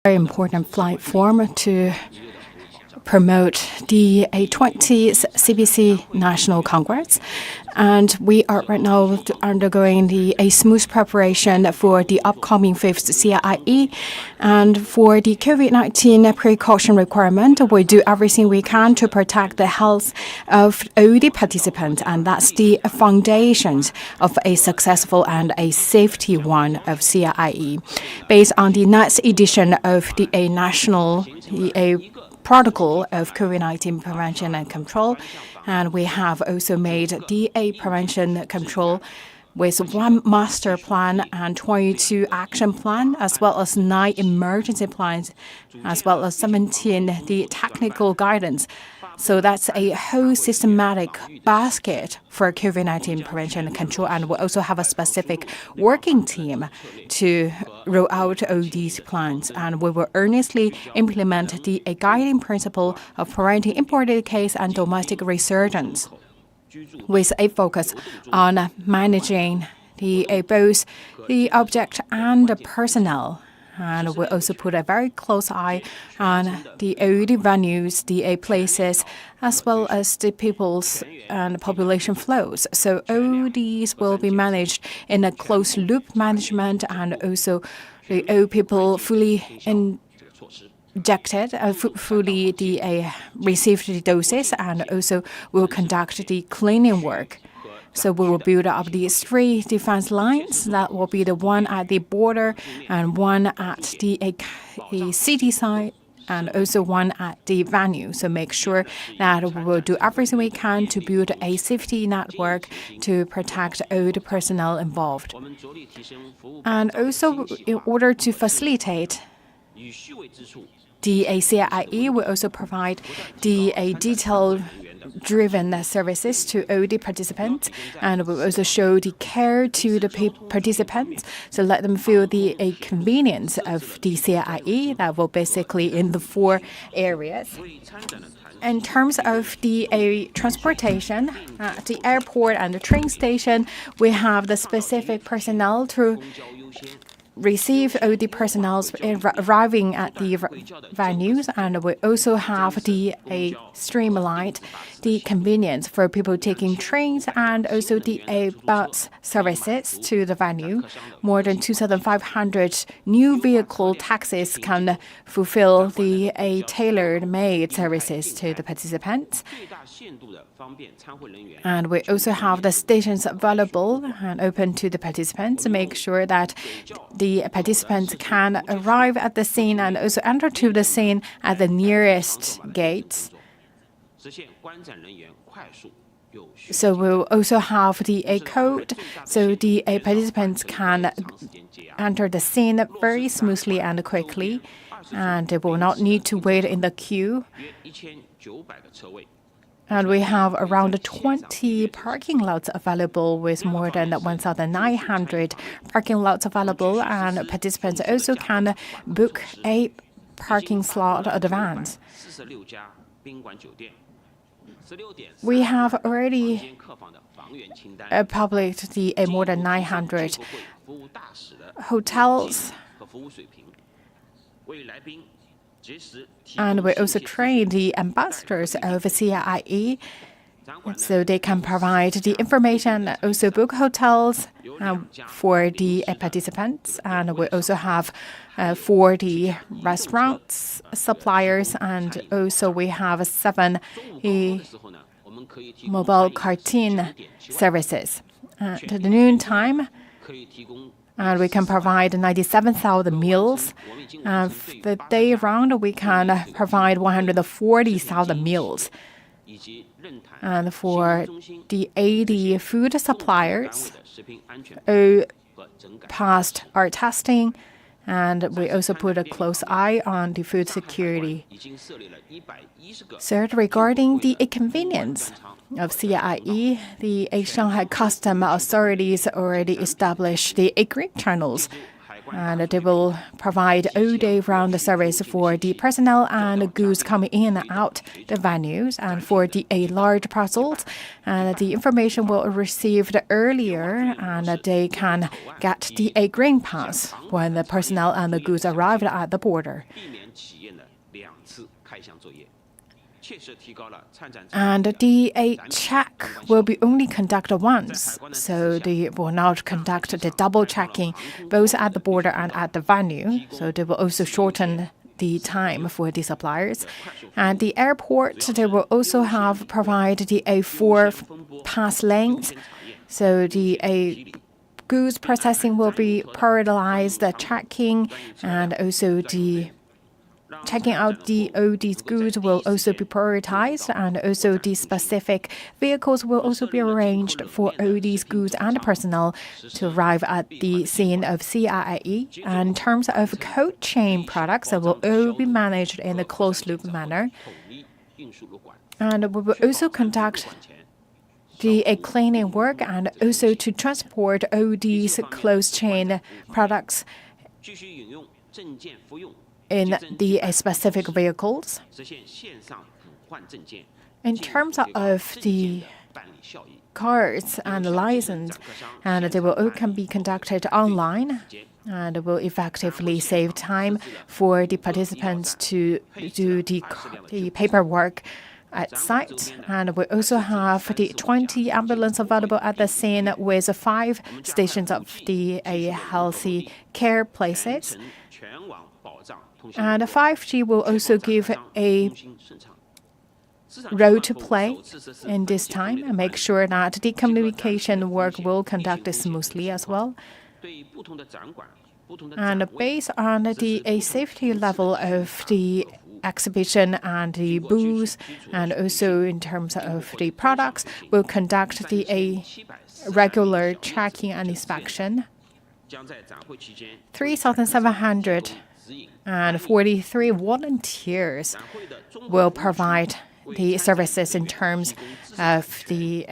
very important platform to promote the 20th CBC National Congress. And we are right now undergoing a smooth preparation for the upcoming 5th CIIE. And for the COVID-19 precaution requirement, we do everything we can to protect the health of all the participants. And that's the foundations of a successful and a safety one of CIIE. Based on the next edition of the national protocol of COVID-19 prevention and control, and we have also made DA prevention control with 1 master plan and 22 action plan, as well as 9 emergency plans, as well as 17 the technical guidance. So that's a whole systematic basket for COVID-19 prevention and control, and we also have a specific working team to roll out all these plans. And we will earnestly implement the guiding principle of preventing imported case and domestic resurgence, with a focus on managing both the object and the personnel. And we also put a very close eye on all the venues, the places, as well as the people's and population flows. So all these will be managed in a closed loop management, and also all people fully injected, fully received the doses, and also will conduct the cleaning work. So we will build up these 3 defense lines. That will be the one at the border, and one at the city side, and also one at the venue. So make sure that we will do everything we can to build a safety network to protect all the personnel involved. And also, in order to facilitate the CIIE, we also provide the detail-driven services to all the participants, and we also show the care to the participants, so let them feel the convenience of the CIIE. That will basically in the 4 areas. In terms of the transportation, at the airport and the train station, we have the specific personnel to receive all the personnel arriving at the venues, and we also have the streamlined the convenience for people taking trains, and also the bus services to the venue. More than 2,500 new vehicle taxis can fulfill the tailored-made services to the participants. And we also have the stations available and open to the participants to make sure that the participants can arrive at the scene and also enter to the scene at the nearest gates. So we'll also have the code, so the participants can enter the scene very smoothly and quickly, and they will not need to wait in the queue. And we have around 20 parking lots available, with more than 1,900 parking lots available, and participants also can book a parking slot in advance. We have already published the more than 900 hotels, and we also train the ambassadors of CIIE, so they can provide the information, also book hotels for the participants. And we also have for the restaurants, suppliers, and also we have 7 mobile canteen services. At the noontime, and we can provide 97,000 meals. The day round, we can provide 140,000 meals. And for the 80 food suppliers, all passed our testing, and we also put a close eye on the food security. Third, regarding the convenience of CIIE, the Shanghai custom authorities already established the green channels and they will provide all-day round service for the personnel and goods coming in and out the venues. And for the large parcels, the information will be received earlier, and they can get the green pass when the personnel and the goods arrive at the border. And the check will be only conducted once, so they will not conduct the double checking both at the border and at the venue. So they will also shorten the time for the suppliers. And the airport, they will also have provide the A4 pass lanes. So the goods processing will be prioritized, the checking, and also the checking out all these goods will also be prioritized, and also the specific vehicles will also be arranged for all these goods and personnel to arrive at the scene of CIIE. And in terms of cold chain products, they will all be managed in a closed-loop manner. And we will also conduct the cleaning work and also to transport all these closed chain products in the specific vehicles. In terms of the cards and license, and they will all can be conducted online, and will effectively save time for the participants to do the paperwork at site. And we also have the 20 ambulance available at the scene with 5 stations of the healthy care places. And 5G will also give a role to play in this time and make sure that the communication work will conduct smoothly as well. And based on the safety level of the exhibition and the booths, and also in terms of the products, we'll conduct the regular checking and inspection. 3,743 volunteers will provide the services in terms of the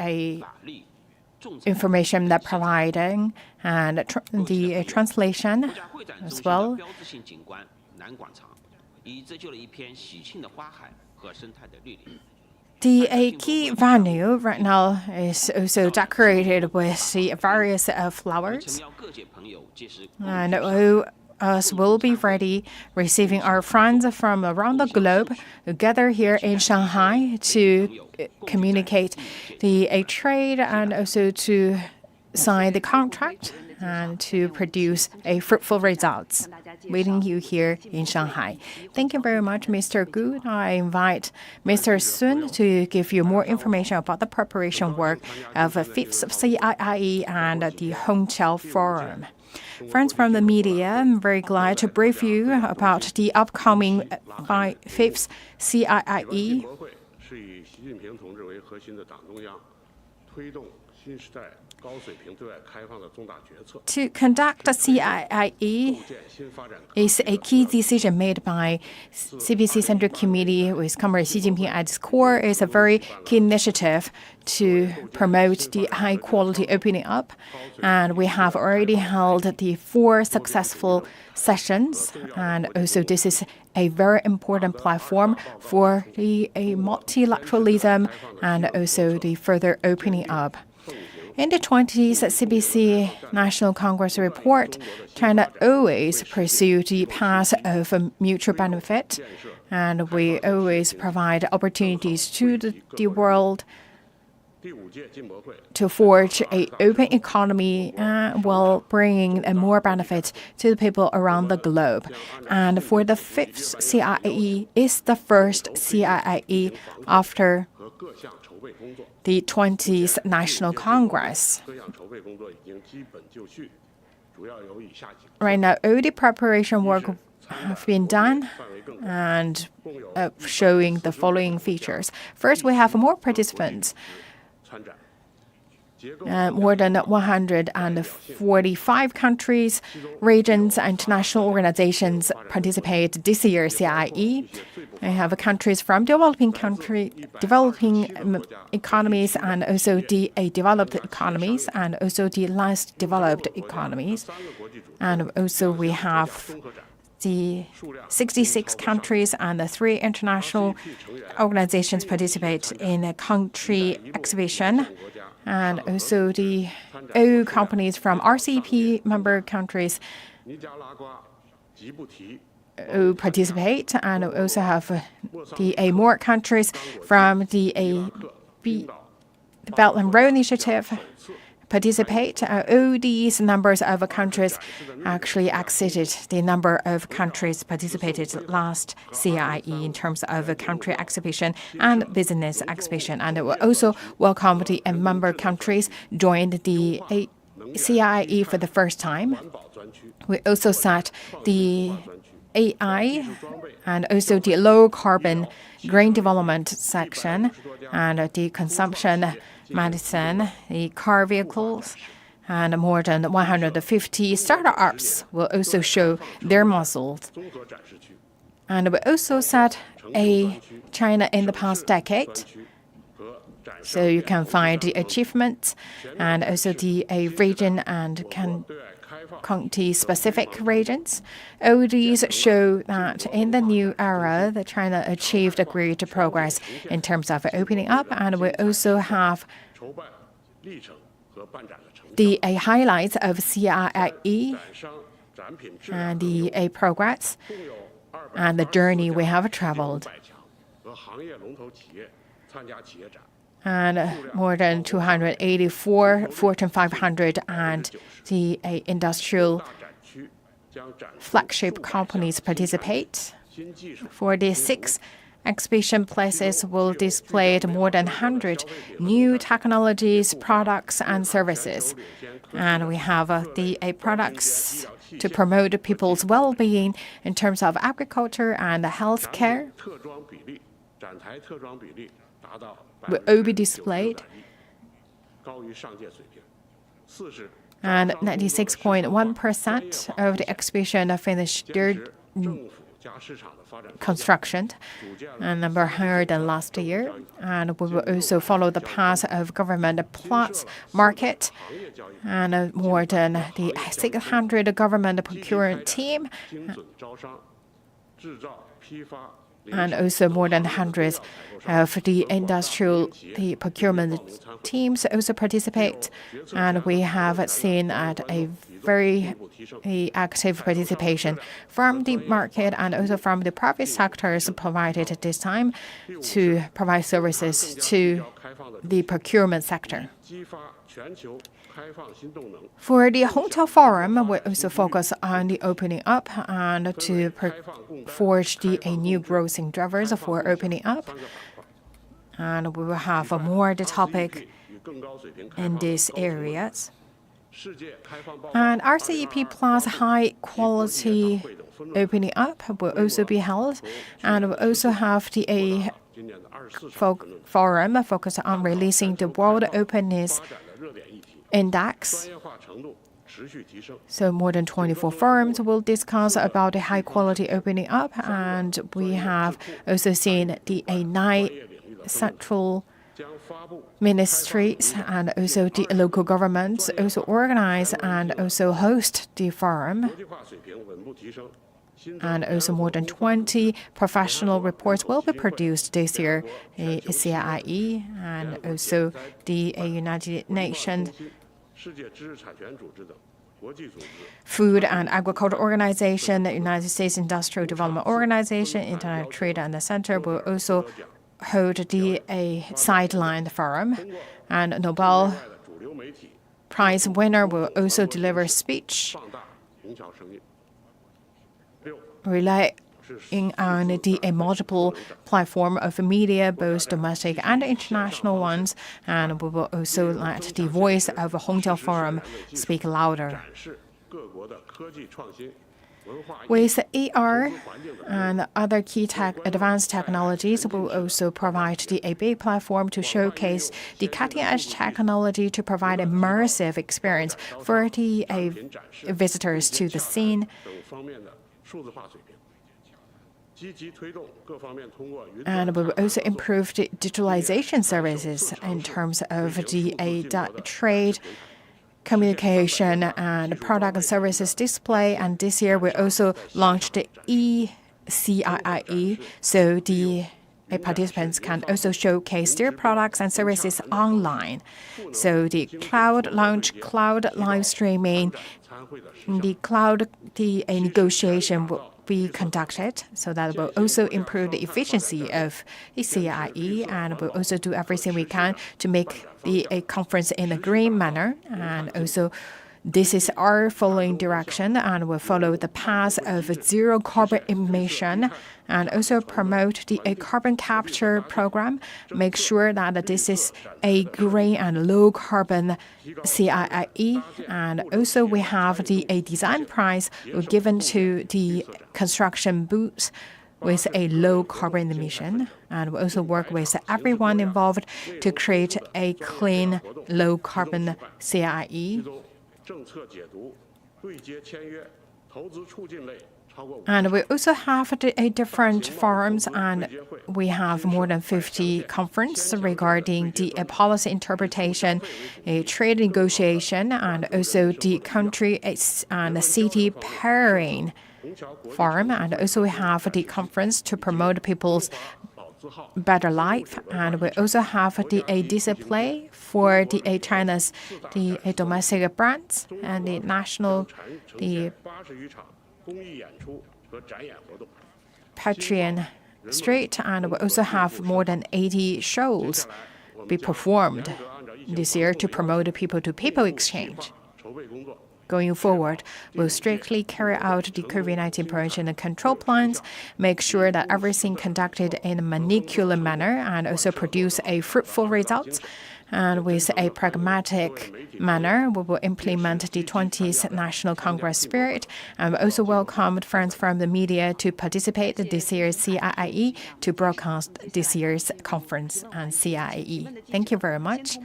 information they're providing and the translation as well. The key venue right now is also decorated with the various flowers, and all us will be ready receiving our friends from around the globe who gather here in Shanghai to communicate the trade and also to sign the contract and to produce a fruitful results. Waiting you here in Shanghai. Thank you very much, Mr. Gu. I invite Mr. Sun to give you more information about the preparation work of the 5th CIIE and the Hongqiao Forum. Friends from the media, I'm very glad to brief you about the upcoming 5th CIIE. To conduct the CIIE is a key decision made by CPC Central Committee with Comrade Xi Jinping at its core. It's a very key initiative to promote the high-quality opening up. And we have already held the 4 successful sessions. And also this is a very important platform for the multilateralism and also the further opening up. In the 20th CPC National Congress report, China always pursued the path of mutual benefit, and we always provide opportunities to the world to forge an open economy while bringing more benefits to the people around the globe. And for the 5th CIIE is the first CIIE after the 20th National Congress. Right now, all the preparation work have been done and showing the following features. First, we have more participants. More than 145 countries, regions, and international organizations participate this year CIIE. We have countries from developing economies, and also the developed economies, and also the less developed economies. And also we have the 66 countries and the 3 international organizations participate in a country exhibition. And also the all companies from RCEP member countries who participate, and we also have the more countries from the Belt and Road Initiative participate. All these numbers of countries actually exceeded the number of countries participated last CIIE in terms of a country exhibition and business exhibition. And we also welcome the member countries joined the CIIE for the first time. We also set the AI and also the low carbon green development section and the consumption medicine, the car vehicles, and more than 150 startups will also show their muscles. And we also set a China in the past decade. So you can find the achievements and also the region and county-specific regions. All these show that in the new era, that China achieved a great progress in terms of opening up, and we also have the highlights of CIIE and the progress and the journey we have traveled. And more than 284 Fortune 500 and the industrial flagship companies participate. For the 6 exhibition places will display more than 100 new technologies, products, and services. And we have the products to promote people's well-being in terms of agriculture and healthcare. Will all be displayed. And 96.1% of the exhibition finished their construction, a number higher than last year. And we will also follow the path of government plots market, and more than the 600 government procurement team, and also more than hundreds of the industrial procurement teams also participate. And we have seen at a very active participation from the market and also from the private sectors provided at this time to provide services to the procurement sector. For the Hotel Forum, we also focus on the opening up and to forge the new growth in drivers for opening up. And we will have more the topic in these areas. And RCEP Plus high quality opening up will also be held. And we'll also have the forum focused on releasing the World Openness Index. So more than 24 forums will discuss about the high quality opening up, and we have also seen the 9 central ministries and also the local governments also organize and also host the forum. And also more than 20 professional reports will be produced this year at CIIE, and also the United Nations Food and Agriculture Organization, the United States Industrial Development Organization, International Trade and the Center will also hold the sideline forum, and Nobel Prize winner will also deliver a speech relying on the multiple platform of media, both domestic and international ones, and we will also let the voice of a Hotel Forum speak louder. With AR and other key advanced technologies, we'll also provide a big platform to showcase the cutting-edge technology to provide immersive experience for the visitors to the scene. And we will also improve the digitalization services in terms of the trade, communication, and product and services display. And this year, we also launched the CIIE, so the participants can also showcase their products and services online. So the cloud launch, cloud live streaming, the negotiation will be conducted, so that will also improve the efficiency of the CIIE, and we'll also do everything we can to make a conference in a green manner. And also, this is our following direction, and we'll follow the path of zero carbon emission and also promote the carbon capture program, make sure that this is a green and low carbon CIIE. And also we have the design prize given to the construction booths with a low carbon emission. And we also work with everyone involved to create a clean, low carbon CIIE. And we also have different forums, and we have more than 50 conferences regarding the policy interpretation, trade negotiation, and also the country and the city pairing forum. And also we have the conference to promote people's better life. And we also have a display for the China's domestic brands and the national Patreon Street. And we also have more than 80 shows be performed this year to promote people-to-people exchange. Going forward, we'll strictly carry out the COVID-19 prevention and control plans, make sure that everything conducted in a manicular manner, and also produce a fruitful results. And with a pragmatic manner, we will implement the 20th National Congress spirit. And we also welcomed friends from the media to participate in this year's CIIE to broadcast this year's conference and CIIE. Thank you very much.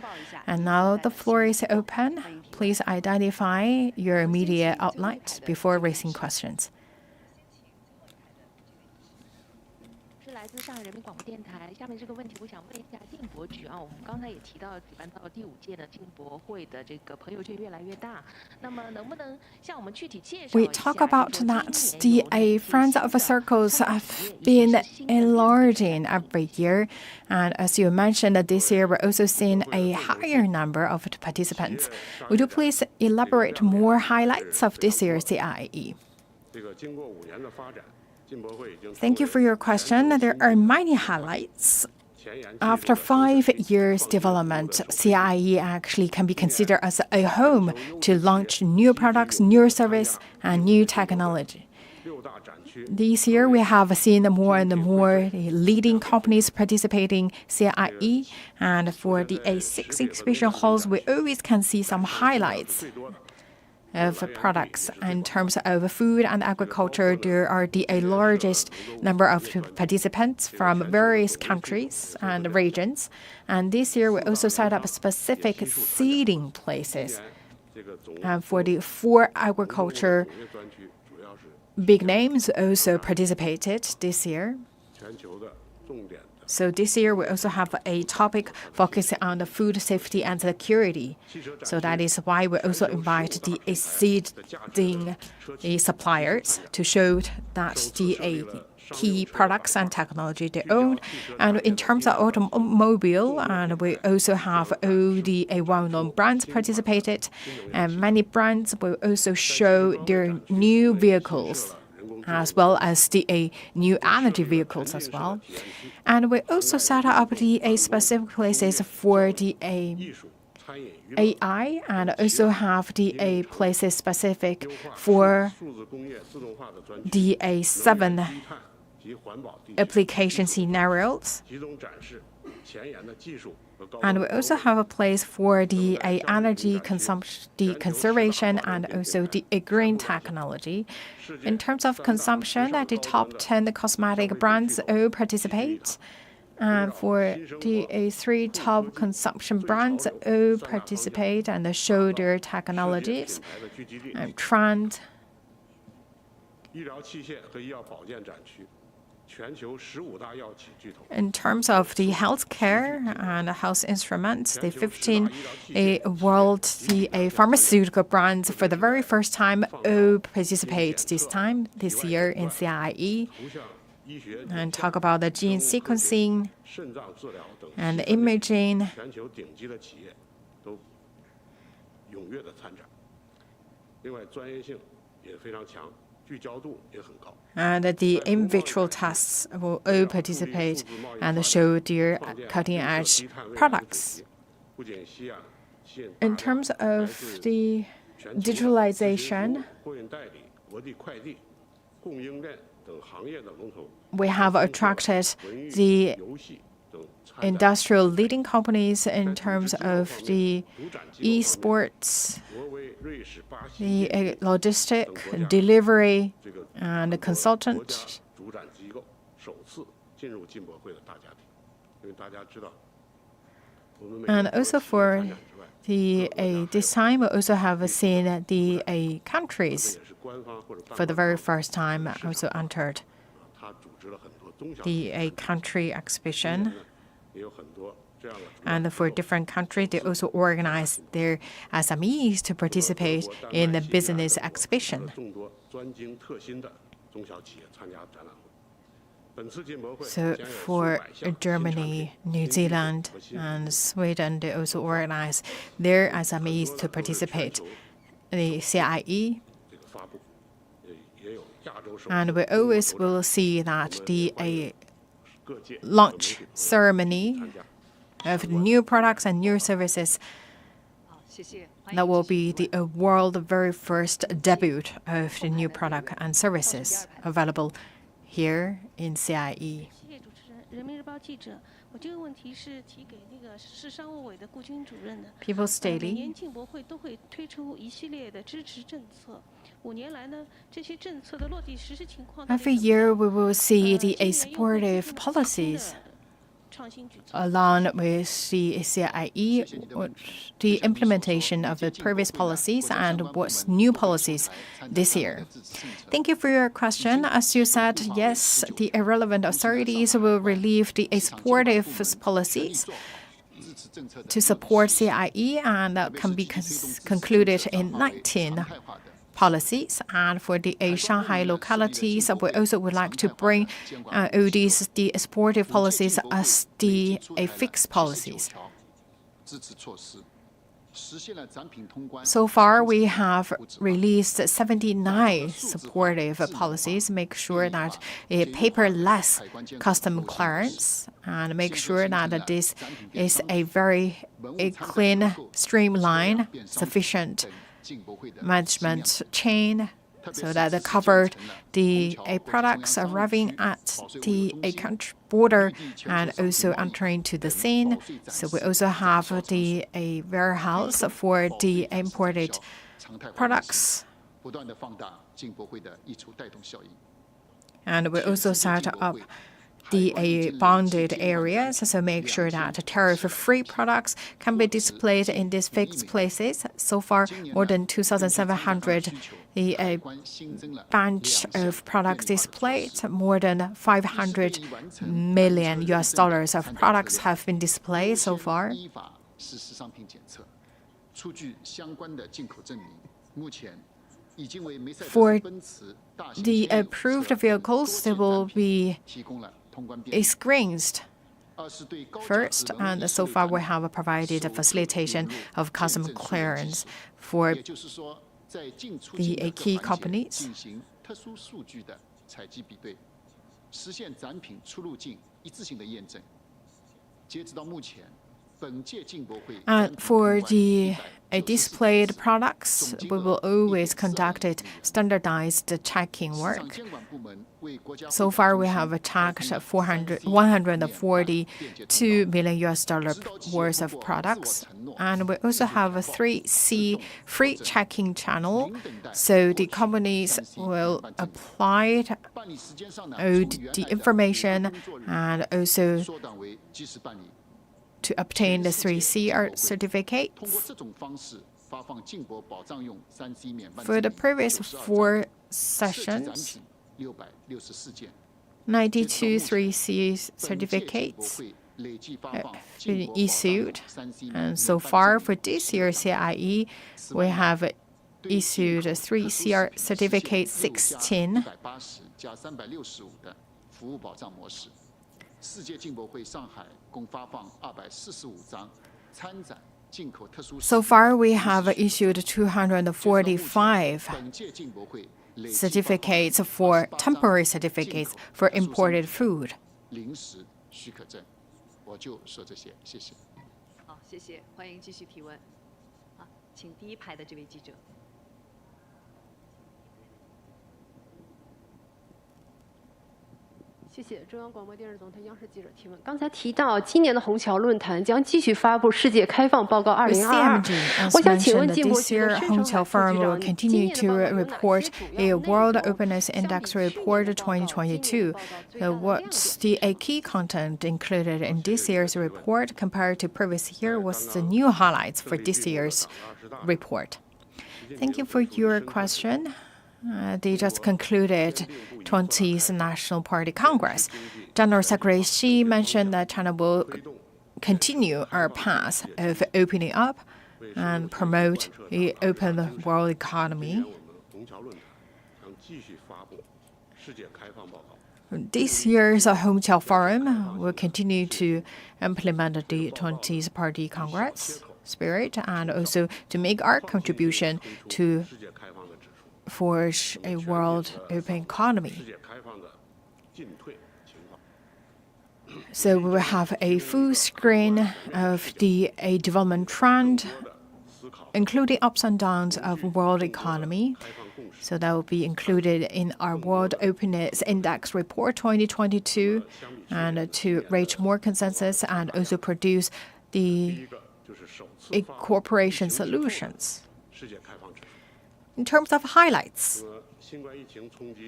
And now the floor is open. Please identify your media outlet before raising questions. 来自上海人民广播电台，下面这个问题我想问一下进博局啊，我们刚才也提到，举办到第5届的进博会的这个朋友圈越来越大，那么能不能向我们具体介绍一下？ We talk about that the friends of circles have been enlarging every year, and as you mentioned, this year we're also seeing a higher number of participants. Would you please elaborate more highlights of this year's CIIE? Thank you for your question. There are many highlights. After 5 years development, CIIE actually can be considered as a home to launch new products, new service, and new technology. This year, we have seen more and more leading companies participating CIIE, and for the A6 exhibition halls, we always can see some highlights of products. In terms of food and agriculture, there are the largest number of participants from various countries and regions. And this year, we also set up specific seeding places for the 4 agriculture big names also participated this year. So this year, we also have a topic focusing on the food safety and security. So that is why we also invite the seeding suppliers to show that the key products and technology they own. And in terms of automobile, and we also have all the well-known brands participated. And many brands will also show their new vehicles, as well as the new energy vehicles as well. And we also set up the specific places for the AI, and also have the places specific for the 7 application scenarios. And we also have a place for the energy consumption, the conservation, and also the green technology. In terms of consumption, the top 10 cosmetic brands all participate. And for the three top consumption brands all participate and show their technologies and trend. In terms of the healthcare and health instruments, the 15 world pharmaceutical brands for the very first time all participate this year in CIIE, and talk about the gene sequencing and imaging. And the in vitro tests will all participate and show their cutting-edge products. In terms of the digitalization, we have attracted the industrial leading companies in terms of the esports, the logistic, delivery, and the consultant. And also for this time, we also have seen the countries for the very first time also entered the country exhibition. And for different countries, they also organize their SMEs to participate in the business exhibition. So for Germany, New Zealand, and Sweden, they also organize their SMEs to participate in the CIIE. And we always will see that the launch ceremony of new products and new services, that will be the world very first debut of the new product and services available here in CIIE. People's Daily. Every year we will see the supportive policies along with the CIIE, the implementation of the previous policies and what's new policies this year. Thank you for your question. As you said, yes, the irrelevant authorities will relieve the supportive policies to support CIIE, and that can be concluded in 19 policies. And for the Shanghai localities, we also would like to bring all these the supportive policies as the fixed policies. So far, we have released 79 supportive policies, make sure that a paperless custom clearance, and make sure that this is a very clean, streamlined, sufficient management chain, so that it covered the products arriving at the country border and also entering to the scene. So we also have a warehouse for the imported products. And we also set up the bonded areas, so make sure that tariff-free products can be displayed in these fixed places. So far, more than 2,700 bunch of products displayed. More than $500 million of products have been displayed so far. For the approved vehicles, they will be screened first, and so far we have provided a facilitation of custom clearance for the key companies. And for the displayed products, we will always conduct standardized checking work. So far, we have checked $142 million worth of products. And we also have a 3C free checking channel. So the companies will apply the information and also to obtain the 3C certificates. For the previous 4 sessions, 92 3C certificates have been issued. And so far, for this year's CIIE, we have issued 3C certificate 16. So far, we have issued 245 certificates for temporary certificates for imported food. 好，谢谢，欢迎继续提问。好，请第一排的这位记者。谢谢中央广播电视总台央视记者提问。刚才提到，今年的虹桥论坛将继续发布世界开放报告2022。我想请问进博局的申成海副局长，今年的报告有哪些补充？ a World Openness Index Report 2022. What's the key content included in this year's report compared to previous year? What's the new highlights for this year's report? Thank you for your question. They just concluded 20th National Party Congress. General Secretary Xi mentioned that China will continue our path of opening up and promote the open world economy. This year's Hongqiao Forum will continue to implement the 20th Party Congress spirit and also to make our contribution to forge a world open economy. So we will have a full screen of the development trend, including ups and downs of world economy. So that will be included in our World Openness Index Report 2022, and to reach more consensus and also produce the cooperation solutions. In terms of highlights,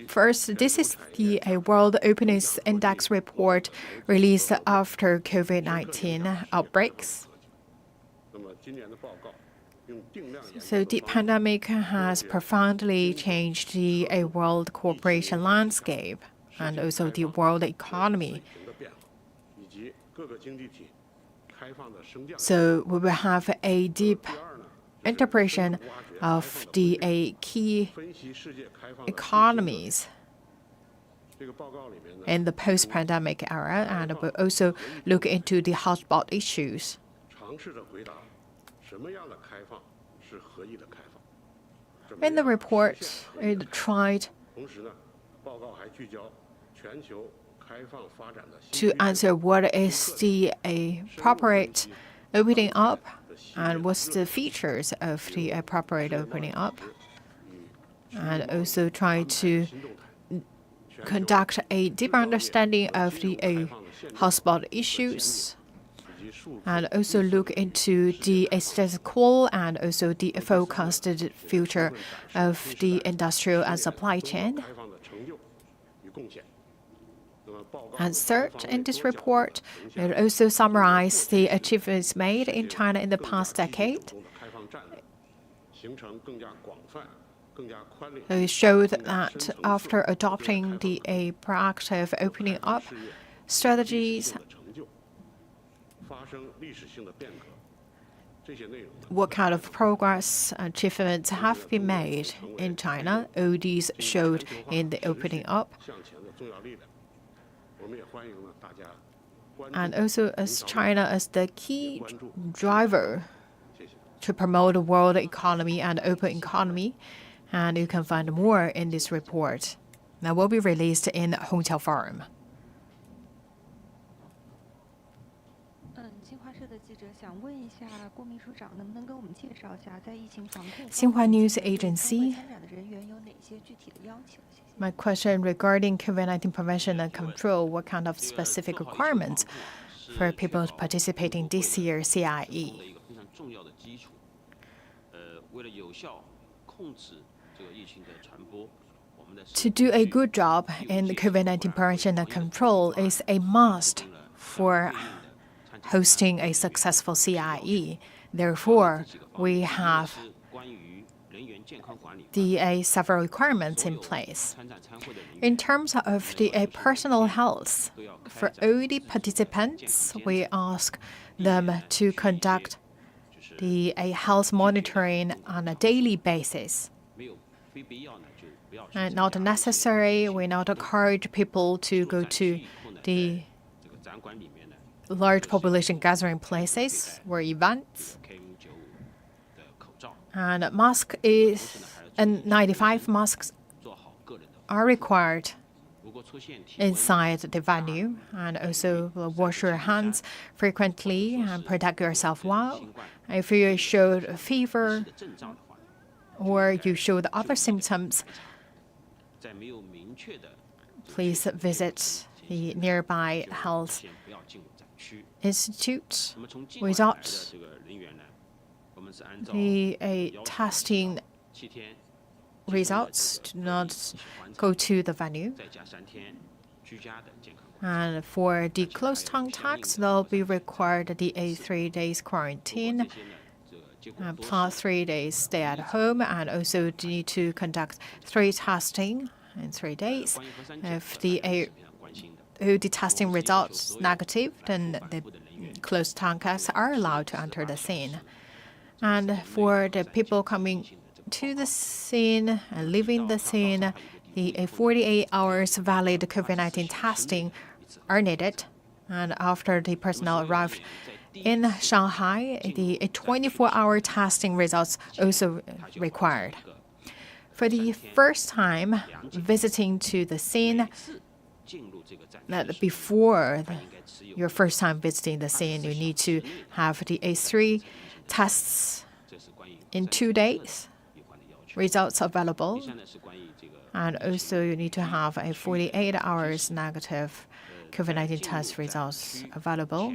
first, this is the World Openness Index report released after COVID-19 outbreaks. So the pandemic has profoundly changed the world cooperation landscape and also the world economy. So we will have a deep interpretation of the key economies in the post-pandemic era, and we'll also look into the hotspot issues. In the report, it tried to answer what is the appropriate opening up and what's the features of the appropriate opening up, and also try to conduct a deeper understanding of the hotspot issues, and also look into the status quo and also the forecasted future of the industrial and supply chain. And third, in this report, it also summarized the achievements made in China in the past decade. It showed that after adopting the proactive opening up strategies, what kind of progress achievements have been made in China. All these showed in the opening up. And also as China as the key driver to promote the world economy and open economy. And you can find more in this report. That will be released in Hongqiao Forum. Xinhua News Agency. My question regarding COVID-19 prevention and control, what kind of specific requirements for people participating this year's CIIE? To do a good job in COVID-19 prevention and control is a must for hosting a successful CIIE. Therefore, we have the several requirements in place. In terms of the personal health, for all the participants, we ask them to conduct the health monitoring on a daily basis. And not necessary, we not encourage people to go to the large population gathering places or events. And mask is, and 95 masks are required inside the venue, and also wash your hands frequently and protect yourself well. If you showed a fever or you showed other symptoms, please visit the nearby health institute. Without the testing results, do not go to the venue. And for the close contacts, they'll be required the 3 days quarantine, plus 3 days stay at home, and also need to conduct 3 testing in 3 days. If the testing results negative, then the close contacts are allowed to enter the scene. And for the people coming to the scene and leaving the scene, the 48 hours valid COVID-19 testing are needed. And after the personnel arrived in Shanghai, the 24-hour testing results also required. For the first time visiting to the scene, before your first time visiting the scene, you need to have the 3 tests in 2 days, results available. And also you need to have a 48 hours negative COVID-19 test results available.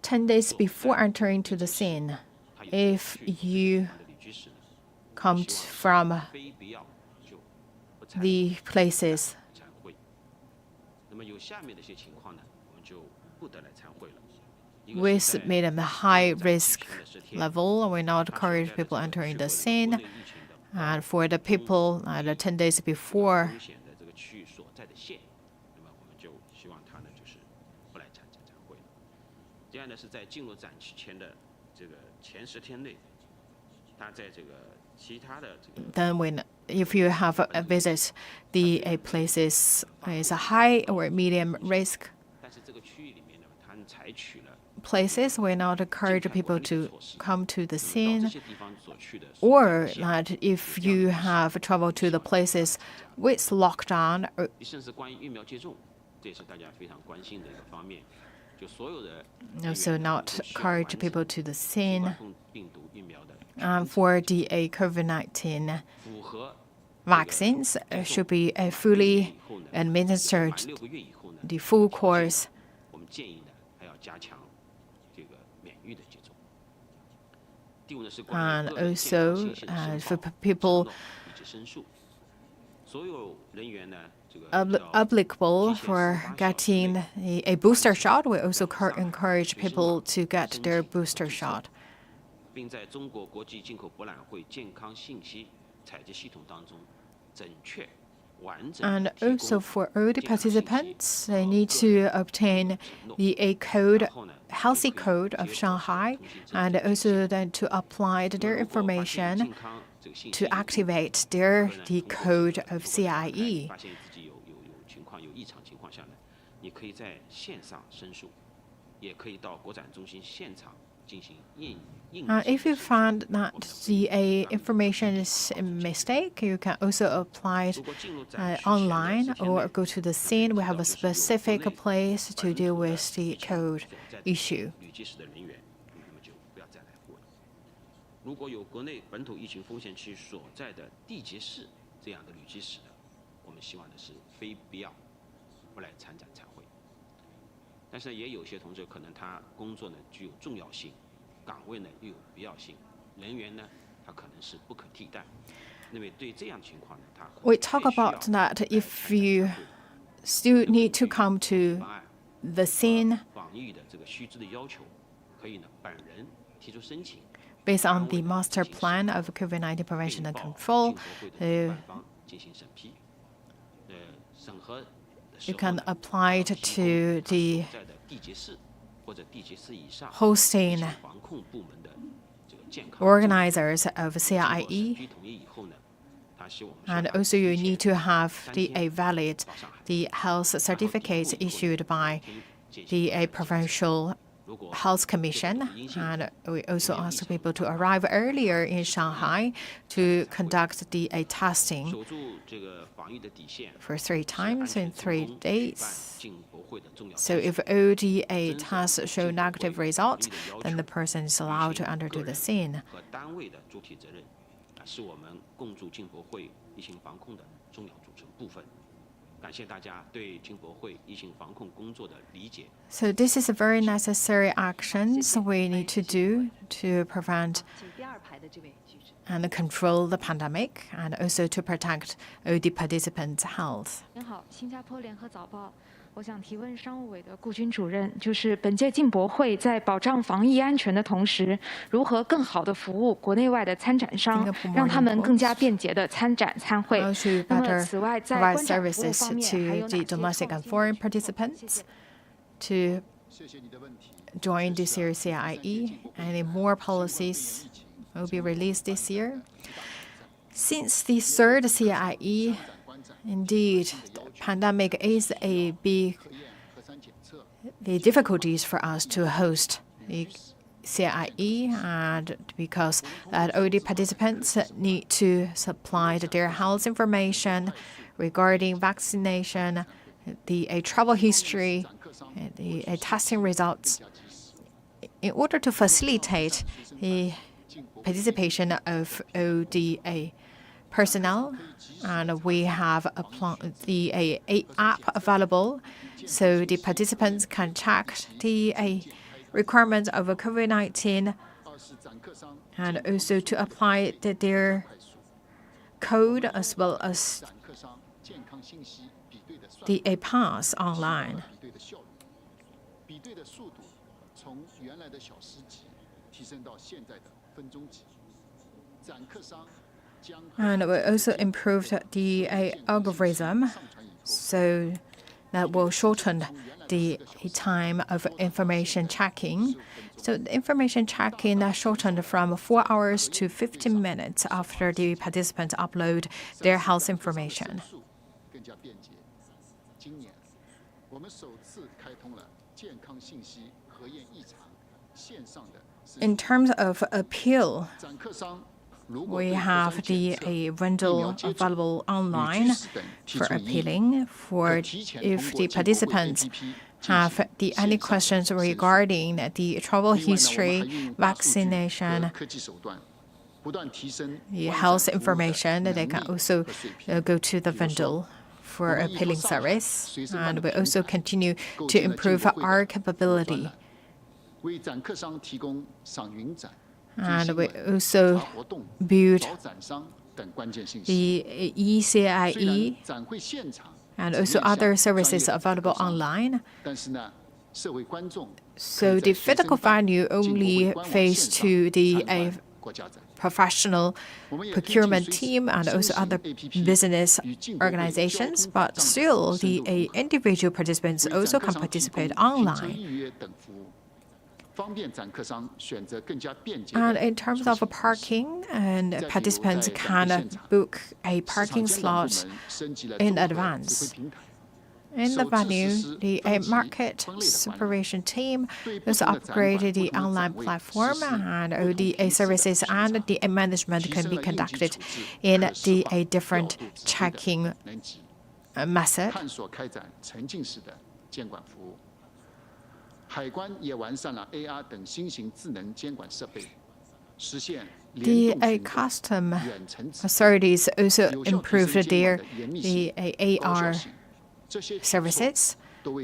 10 days before entering to the scene, if you come from the places with medium high risk level, we not encourage people entering the scene. And for the people 10 days before, then if you have a visit the places is a high or medium risk places, we not encourage people to come to the scene. Or that if you have traveled to the places with lockdown, also not encourage people to the scene. For the COVID-19 vaccines, should be fully administered, the full course. And also for people applicable for getting a booster shot, we also encourage people to get their booster shot. And also for all the participants, they need to obtain the healthy code of Shanghai, and also then to apply their information to activate the code of CIIE. If you find that the information is a mistake, you can also apply it online or go to the scene. We have a specific place to deal with the code issue. 如果有国内本土疫情风险区所在的缔结市这样的旅机使的，我们希望的是非必要不来参展参会。但是也有些同志可能他工作呢具有重要性，岗位呢又有必要性，人员呢他可能是不可替代。那么对这样情况呢，他 We talk about that if you still need to come to the scene 防疫的这个须知的要求，可以呢本人提出申请。 based on the master plan of COVID-19 prevention and control. You can apply it to the hosting organizers of CIIE. And also you need to have a valid health certificate issued by the provincial Health Commission, and we also ask people to arrive earlier in Shanghai to conduct the testing for 3 times in 3 days. So if ODA tests show negative results, then the person is allowed to undergo the scene. So this is a very necessary actions we need to do to prevent and control the pandemic, and also to protect OD participants' health. 我想提问商务委的顾军主任，就是本届进博会在保障防疫安全的同时，如何更好地服务国内外的参展商，让他们更加便捷地参展参会。那么，此外，在观展服务方面，还有哪些 domestic and foreign participants to join this year's CIIE? Any more policies will be released this year? Since the third CIIE, indeed, the pandemic is the difficulties for us to host the CIIE, and because that OD participants need to supply their health information regarding vaccination, the travel history, the testing results, in order to facilitate the participation of ODA personnel, and we have the app available, so the participants can check the requirements of COVID-19, and also to apply their code as well as the pass online. And we also improved the algorithm, so that will shorten the time of information checking. So the information checking shortened from 4 hours to 15 minutes after the participants upload their health information. In terms of appeal, we have the window available online for appealing. For if the participants have any questions regarding the travel history, vaccination, the health information, they can also go to the window for appealing service. And we also continue to improve our capability. And we also build the CIIE and also other services available online. So the physical venue only face to the professional procurement team and also other business organizations, but still the individual participants also can participate online. And in terms of parking, and participants can book a parking slot in advance. In the venue, the market supervision team also upgraded the online platform, and ODA services and the management can be conducted in the different checking method. The custom authorities also improved the AR services,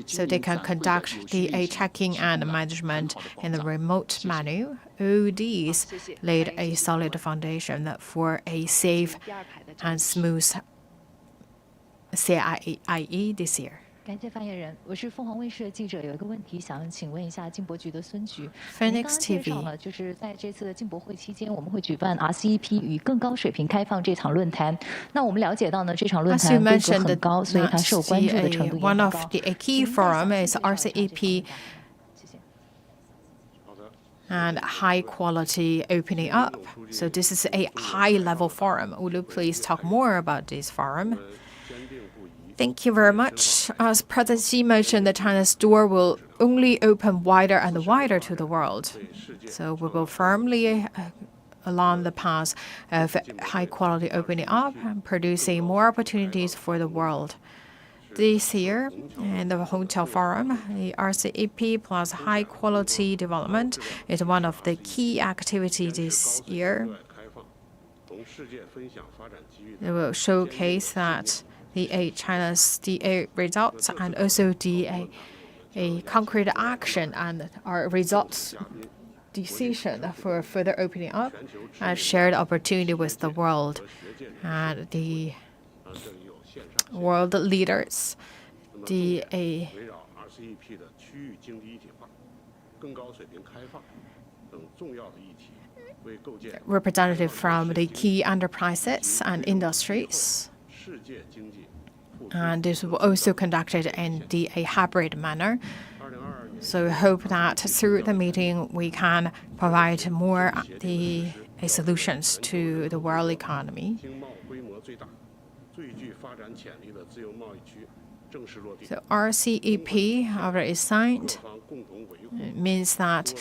so they can conduct the checking and management in the remote manner. ODs laid a solid foundation for a safe and smooth CIIE this year. 感谢发言人，我是凤凰卫视的记者，有一个问题想请问一下进博局的孙局。 Phoenix 您刚刚介绍了，就是在这次的进博会期间，我们会举办 RCEP 与更高水平开放这场论坛。那我们了解到呢，这场论坛规格很高，所以它受关注的程度也很高。 One of the key forum is RCEP and high quality opening up. So this is a high level forum. Would you please talk more about this forum? Thank you very much. As President Xi mentioned, the China's door will only open wider and wider to the world. So we will firmly along the path of high quality opening up and producing more opportunities for the world. This year, in the Hotel Forum, the RCEP plus high quality development is one of the key activities this year. It will showcase that the China's results and also a concrete action and our results decision for further opening up and shared opportunity with the world and the world leaders. The representative from the key enterprises and industries. And this will also conducted in a hybrid manner. So we hope that through the meeting we can provide more solutions to the world economy. So RCEP already signed. It means that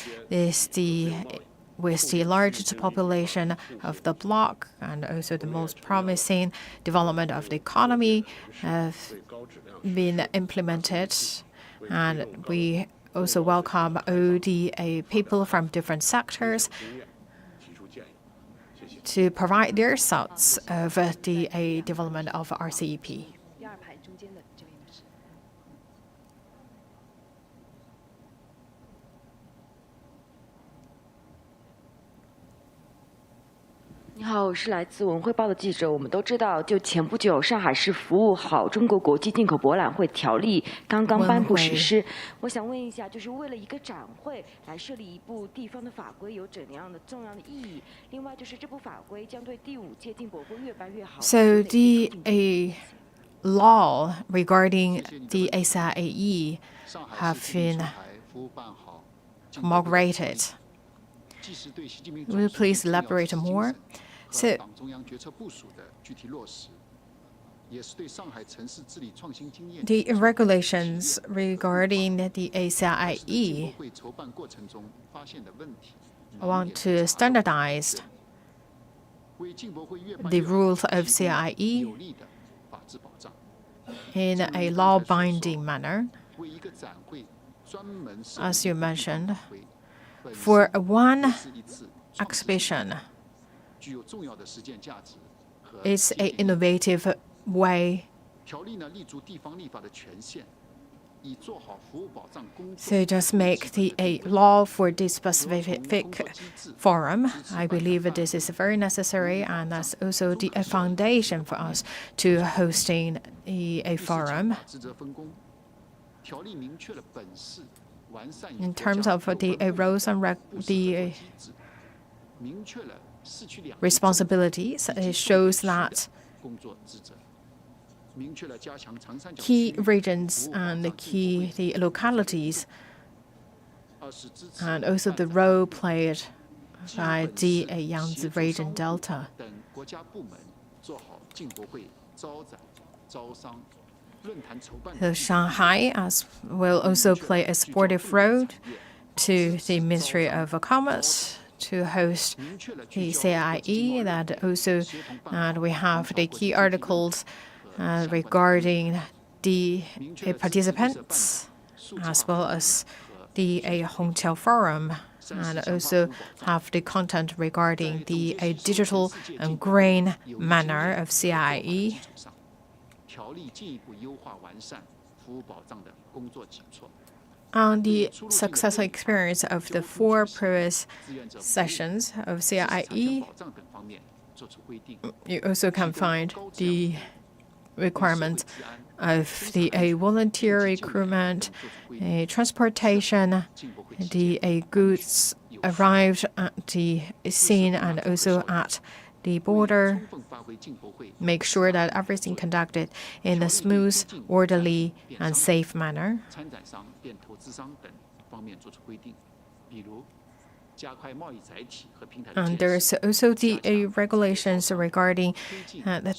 with the largest population of the bloc and also the most promising development of the economy have been implemented. And we also welcome ODA people from different sectors to provide their thoughts of the development of RCEP. 你好，我是来自文汇报的记者。我们都知道，就前不久，上海市服务好中国国际进口博览会条例刚刚颁布实施。我想问一下，就是为了一个展会来设立一部地方的法规，有怎样的重要的意义？另外，就是这部法规将对第5届进博会越办越好。So the law regarding the CIIE have been promulgated. Will you please elaborate more? So, the regulations regarding the CIIE want to standardize the rules of CIIE in a law-binding manner. As you mentioned, for one exhibition, it's an innovative way to just make a law for this specific forum. I believe this is very necessary, and that's also the foundation for us to hosting a forum. In terms of the roles and the responsibilities, it shows that key regions and the localities and also the role played by the Yangtze region delta So Shanghai will also play a supportive role to the Ministry of Commerce to host the CIIE. That also, and we have the key articles regarding the participants, as well as the Hongqiao Forum, and also have the content regarding the digital and green manner of CIIE. On the successful experience of the 4 previous sessions of CIIE, you also can find the requirement of the volunteer recruitment, transportation, the goods arrived at the scene and also at the border. Make sure that everything conducted in a smooth, orderly, and safe manner. And there's also the regulations regarding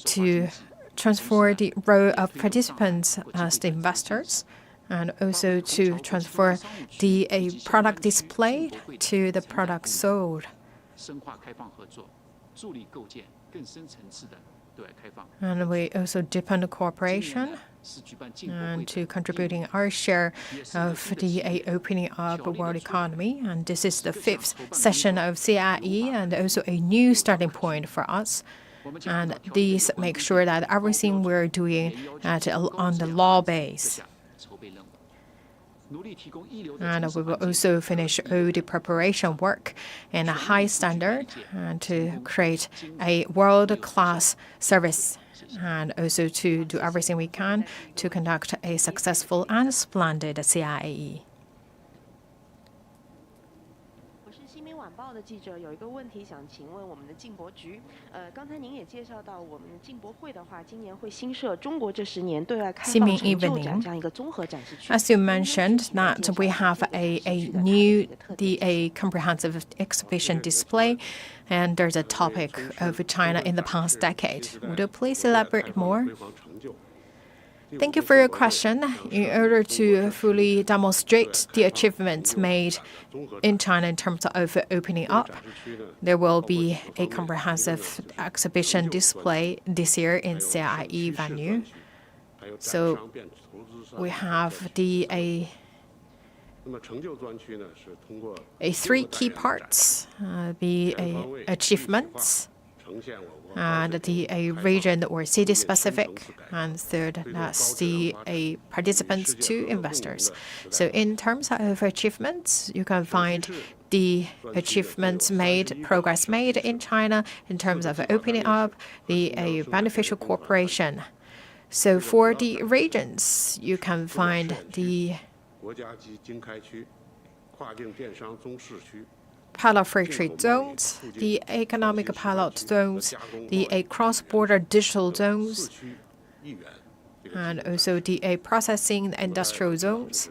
to transfer the role of participants as the investors, and also to transfer the product displayed to the product sold. And we also deepen the cooperation and to contributing our share of the opening up world economy. And this is the 5th session of CIIE and also a new starting point for us. And these make sure that everything we're doing on the law base. And we will also finish all the preparation work in a high standard and to create a world-class service, and also to do everything we can to conduct a successful and splendid CIIE. 报的记者有一个问题想请问我们的进博局，刚才您也介绍到，我们进博会的话，今年会新设中国这10年对外开放成就展这样一个综合展示区。As you mentioned, that we have a new comprehensive exhibition display, and there's a topic of China in the past decade. Would you please elaborate more? Thank you for your question. In order to fully demonstrate the achievements made in China in terms of opening up, there will be a comprehensive exhibition display this year in CIIE venue. So we have a 3 key parts, the achievements, and the region or city specific, and third, that's the participants to investors. So in terms of achievements, you can find the achievements made, progress made in China in terms of opening up, the beneficial cooperation. So for the regions, you can find the pilot free trade zones, the economic pilot zones, the cross-border digital zones, and also the processing industrial zones.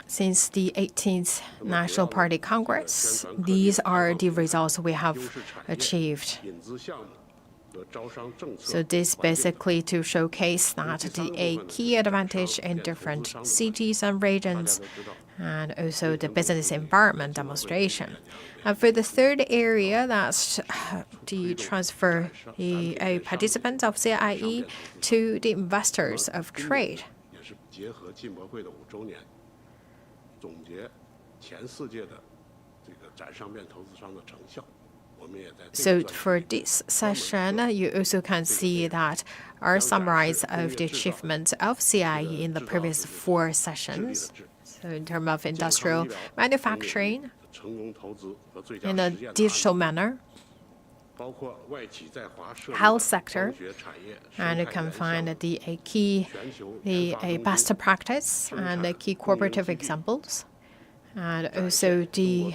Since the 18th National Party Congress, these are the results we have achieved. So this basically to showcase that a key advantage in different cities and regions, and also the business environment demonstration. And for the third area, that's the transfer the participants of CIIE to the investors of trade. So for this session, you also can see that our summary of the achievements of CIIE in the previous 4 sessions. So in terms of industrial manufacturing, in a digital manner, health sector, and you can find the key, the best practice and the key cooperative examples, and also the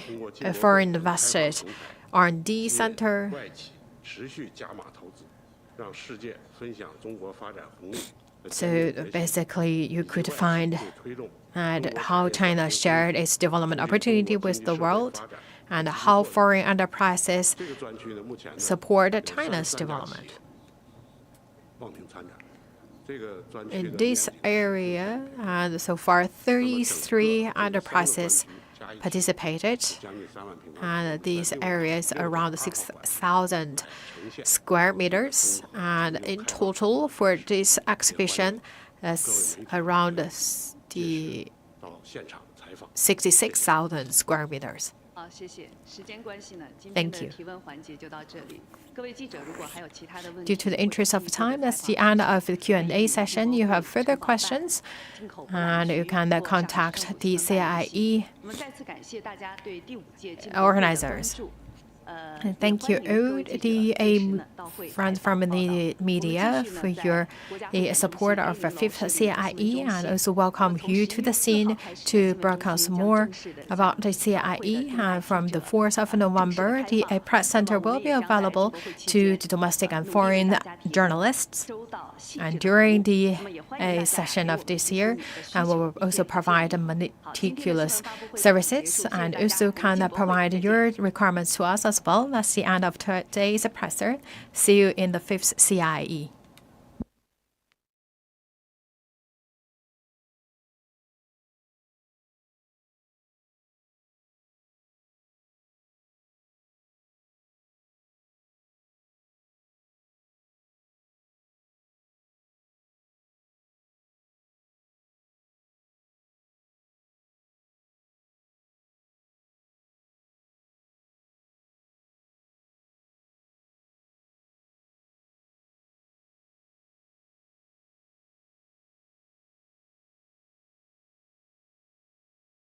foreign invested R&D center. So basically, you could find how China shared its development opportunity with the world, and how foreign enterprises support China's development. In this area, so far 33 enterprises participated, and these areas around 6,000 square meters. And in total for this exhibition, that's around the 66,000 square meters. Thank you. Due to the interest of time, that's the end of the Q&A session. You have further questions, and you can contact the CIIE organizers. And thank you all the friends from the media for your support of the 5th CIIE, and also welcome you to the scene to broadcast more about the CIIE. From the 4th of November, the press center will be available to the domestic and foreign journalists. And during the session of this year, we will also provide meticulous services, and also can provide your requirements to us as well. That's the end of today's presser. See you in the 5th CIIE.